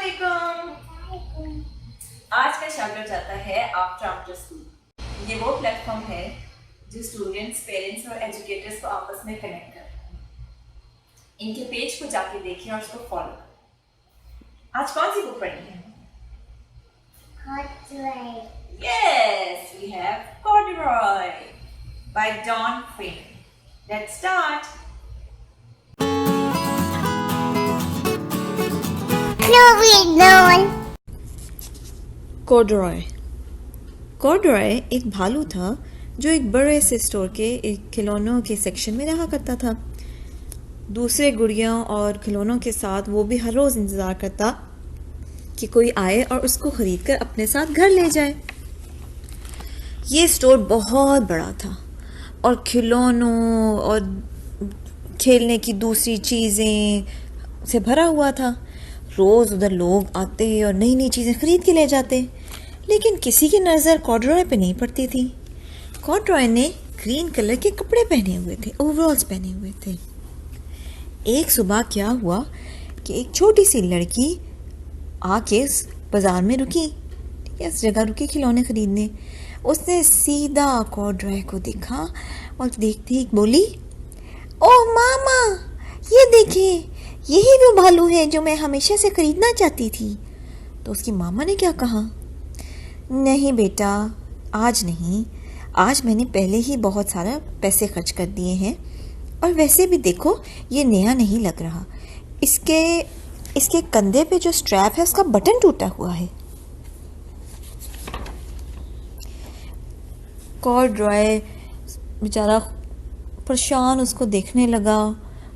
अस्सलामुअलैकुम। आज का चैप्टर जाता है आफ्टर स्कूल। ये वो प्लेटफॉर्म है जो स्टूडेंट्स, पेरेंट्स और एजुकेटर्स को आपस में कनेक्ट करता है। इनके पेज को जाके देखें और उसको फॉलो करें। आज कौन सी बुक पढ़ी है? Yes, we have Corduroy by Don Freeman. Let's start. Corduroy एक भालू था जो एक बड़े से स्टोर के एक खिलौनों के सेक्शन में रहा करता था। दूसरे गुड़ियों और खिलौनों के साथ वो भी हर रोज़ इंतज़ार करता कि कोई आए और उसको ख़रीद कर अपने साथ घर ले जाए। ये स्टोर बहुत बड़ा था और खिलौनों और खेलने की दूसरी चीज़ें से भरा हुआ था। रोज़ उधर लोग आते और नई नई चीज़ें ख़रीद के ले जाते, लेकिन किसी की नज़र कॉर्डरॉय पे नहीं पड़ती थी। कॉर्डरॉय ने ग्रीन कलर के कपड़े पहने हुए थे, ओवरऑल्स पहने हुए थे। एक सुबह क्या हुआ कि एक छोटी सी लड़की आके बाज़ार में रुकी, ठीक है, इस जगह रुकी खिलौने ख़रीदने। उसने सीधा कॉर्डरॉय को देखा और देखते ही बोली, ओह मामा, ये देखिए, यही वो भालू है जो मैं हमेशा से खरीदना चाहती थी। तो उसकी मामा ने क्या कहा, नहीं बेटा, आज नहीं, आज मैंने पहले ही बहुत सारा पैसे खर्च कर दिए हैं और वैसे भी देखो ये नया नहीं लग रहा। इसके कंधे पे जो स्ट्रैप है उसका बटन टूटा हुआ है। कॉर्डरॉय बेचारा परेशान उसको देखने लगा,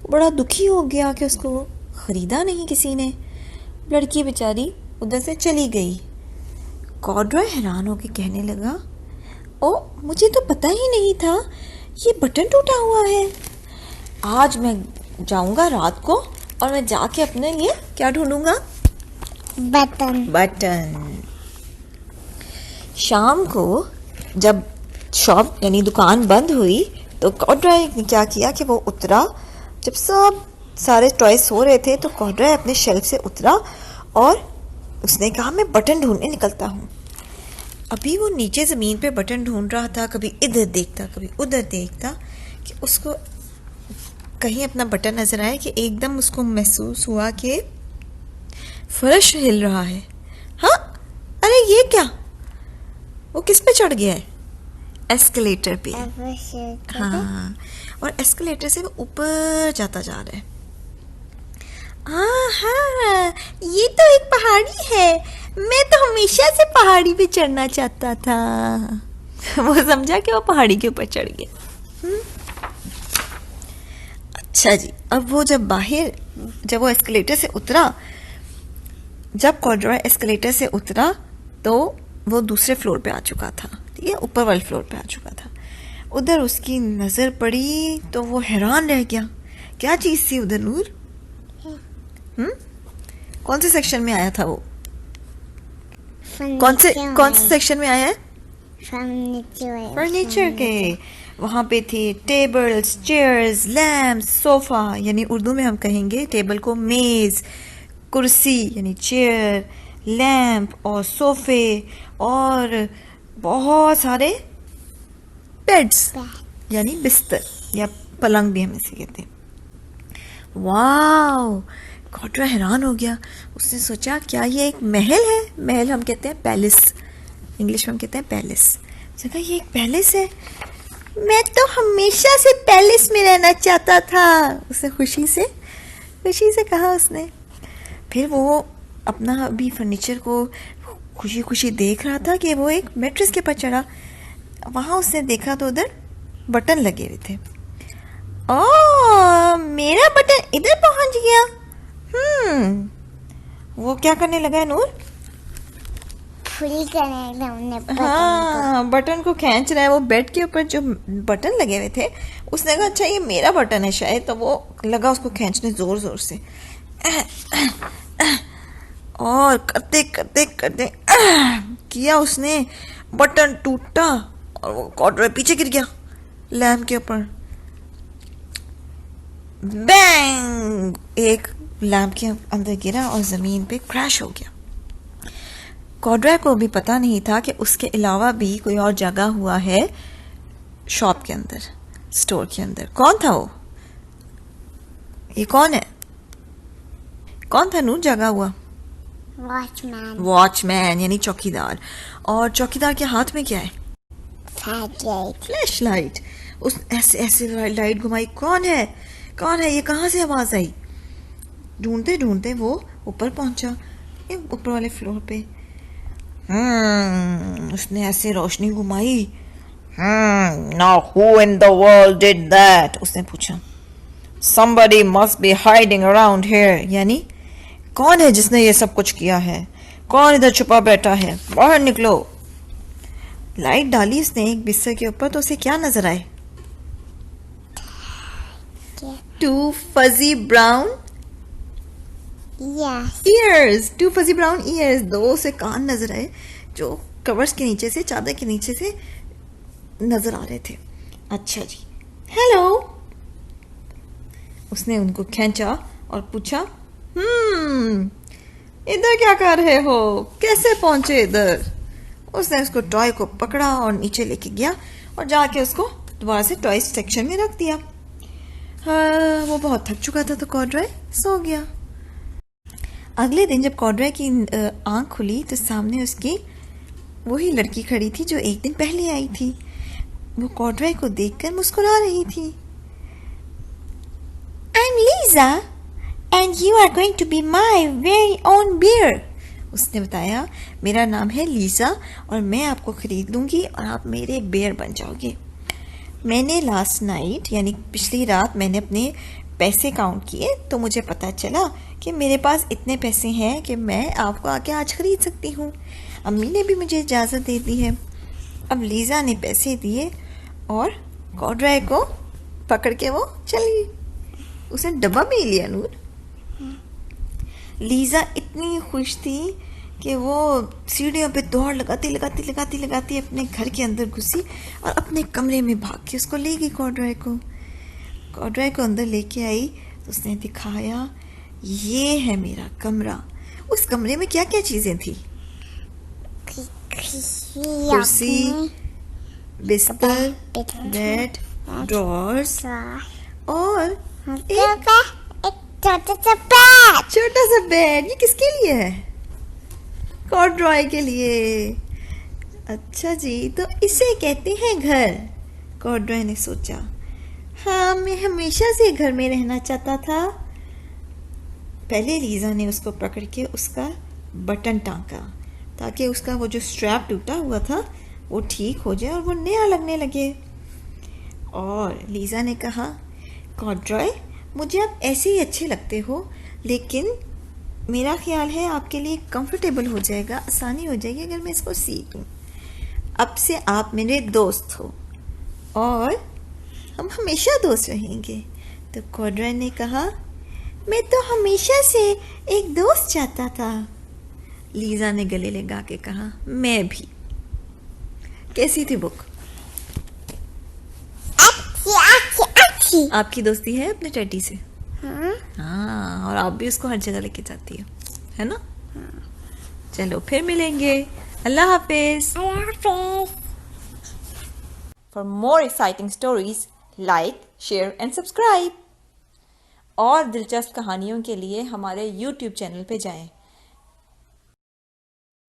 बड़ा दुखी हो गया कि उसको ख़रीदा नहीं किसी ने। लड़की बेचारी उधर से चली गई। कॉर्डरॉय हैरान होकर कहने लगा, ओ मुझे तो पता ही नहीं था ये बटन टूटा हुआ है। आज मैं जाऊंगा रात को और मैं जाके अपने लिए क्या ढूंढूंगा, बटन। शाम को जब शॉप यानी दुकान बंद हुई तो कॉर्डरॉय ने क्या किया कि वो उतरा। जब सब सारे टॉयज सो रहे थे तो कॉर्डरॉय अपने शेल्फ से उतरा और उसने कहा, मैं बटन ढूंढने निकलता हूँ। अभी वो नीचे ज़मीन पे बटन ढूंढ रहा था, कभी इधर देखता कभी उधर देखता कि उसको कहीं अपना बटन नज़र आए कि एकदम उसको महसूस हुआ कि फर्श हिल रहा है। हाँ, अरे ये क्या, वो किस पे चढ़ गया है? एस्केलेटर पे। हाँ, और एस्केलेटर से वो ऊपर जाता जा रहा है। हाँ, ये तो एक पहाड़ी है, मैं तो हमेशा से पहाड़ी पे चढ़ना चाहता था। वो समझा कि वो पहाड़ी के ऊपर चढ़ गया। अच्छा जी, अब वो जब वो एस्केलेटर से उतरा, जब कॉर्डरॉय एस्केलेटर से उतरा तो वो दूसरे फ्लोर पे आ चुका था, ठीक है, ऊपर वाले फ्लोर पे आ चुका था। उधर उसकी नज़र पड़ी तो वो हैरान रह गया। क्या चीज़ थी उधर नूर? कौन से सेक्शन में आया था वो? कौन से सेक्शन में आया है? फर्नीचर के। वहाँ पे थे टेबल्स, चेयर्स, लैम्प्स, सोफ़ा, यानी उर्दू में हम कहेंगे टेबल को मेज़, कुर्सी यानी चेयर, लैम्प और सोफ़े, और बहुत सारे बेड्स यानी बिस्तर या पलंग भी हम इसे कहते हैं। वाओ, कॉर्डरॉय हैरान हो गया। उसने सोचा, क्या ये एक महल है? महल हम कहते हैं पैलेस, इंग्लिश में हम कहते हैं पैलेस। उसने कहा, ये एक पैलेस है, मैं तो हमेशा से पैलेस में रहना चाहता था। उसने खुशी से कहा उसने। फिर वो अपना अभी फर्नीचर को खुशी खुशी देख रहा था कि वो एक मैट्रेस के ऊपर चढ़ा। वहाँ उसने देखा तो उधर बटन लगे हुए थे। ओह, मेरा बटन इधर पहुँच गया। वो क्या करने लगा है नूर? हाँ, बटन को खींच रहा है। वो बेड के ऊपर जो बटन लगे हुए थे, उसने कहा, अच्छा ये मेरा बटन है शायद, तो वो लगा उसको खींचने जोर जोर से। और करते किया उसने, बटन टूटा और वो कॉर्डरॉय पीछे गिर गया लैम्प के ऊपर। बैंग, एक लैंप के अंदर गिरा और ज़मीन पे क्रैश हो गया। कॉड्रॉय को भी पता नहीं था कि उसके अलावा भी कोई और जगह हुआ है शॉप के अंदर, स्टोर के अंदर। कौन था वो? ये कौन है? कौन था नूर जगा हुआ? वॉचमैन। वॉचमैन यानी चौकीदार। और चौकीदार के हाथ में क्या है? Flash light. उस ऐसे ऐसे लाइट घुमाई। कौन है? कौन है? ये कहाँ से आवाज आई? ढूंढते ढूंढते वो ऊपर पहुंचा, ऊपर वाले फ्लोर पे। उसने ऐसे रोशनी घुमाई। Now who in the world did that? उसने पूछा। Somebody must be hiding around here. यानी कौन है जिसने ये सब कुछ किया है? कौन इधर छुपा बैठा है? बाहर निकलो। लाइट डाली उसने एक बिस्तर के ऊपर, तो उसे क्या नजर आए? Two fuzzy brown ears. Two fuzzy brown ears. दो से कान नजर आए जो कवर्स के नीचे से, चादर के नीचे से नजर आ रहे थे। अच्छा जी, हेलो। उसने उनको खींचा और पूछा, इधर क्या कर रहे हो? कैसे पहुंचे इधर? उसने उसको टॉय को पकड़ा और नीचे लेके गया और जाके उसको दोबारा से टॉय सेक्शन में रख दिया। हाँ, वो बहुत थक चुका था तो कॉड्रॉय सो गया। अगले दिन जब कॉड्रॉय की आंख खुली तो सामने उसकी वही लड़की खड़ी थी जो एक दिन पहले आई थी। वो कॉड्रॉय को देखकर मुस्कुरा रही थी। I'm Lisa and you are going to be my very own bear. उसने बताया, मेरा नाम है लीजा और मैं आपको खरीद लूँगी और आप मेरे बेयर बन जाओगे। मैंने लास्ट नाइट यानी पिछली रात मैंने अपने पैसे काउंट किए तो मुझे पता चला कि मेरे पास इतने पैसे हैं कि मैं आपको आके आज ख़रीद सकती हूँ। अम्मी ने भी मुझे इजाज़त दे दी है। अब लीज़ा ने पैसे दिए और कॉड्रॉय को पकड़ के वो चली। उसने डब्बा भी लिया नूर। लीज़ा इतनी खुश थी कि वो सीढ़ियों पे दौड़ लगाती अपने घर के अंदर घुसी और अपने कमरे में भाग के उसको ले गई कॉड्रॉय को अंदर लेके आई तो उसने दिखाया, ये है मेरा कमरा। उस कमरे में क्या क्या चीज़ें थी? कुर्सी, बिस्तर, बेड, ड्रॉर्स और एक छोटा सा बेड। ये किसके लिए है? कॉड्रॉय के लिए। अच्छा जी, तो इसे कहते हैं घर। कॉड्रॉय ने सोचा, हाँ मैं हमेशा से घर में रहना चाहता था। पहले लीज़ा ने उसको पकड़ के उसका बटन टांका ताकि उसका वो जो स्ट्रैप टूटा हुआ था वो ठीक हो जाए और वो नया लगने लगे। और लीज़ा ने कहा, कॉड्रॉय मुझे आप ऐसे ही अच्छे लगते हो, लेकिन मेरा ख्याल है आपके लिए कंफर्टेबल हो जाएगा, आसानी हो जाएगी अगर मैं इसको सीख लूँ। अब से आप मेरे दोस्त हो और हम हमेशा दोस्त रहेंगे। तो कॉड्रॉय ने कहा, मैं तो हमेशा से एक दोस्त चाहता था। लीज़ा ने गले लगा के कहा, मैं भी। कैसी थी बुक? अच्छी। आपकी दोस्ती है अपने टेडी से? हाँ, और आप भी उसको हर जगह लेके जाती हो, है ना? चलो फिर मिलेंगे। अल्लाह हाफिज। For more exciting stories like, share and subscribe. और दिलचस्प कहानियों के लिए हमारे YouTube चैनल पे जाएं।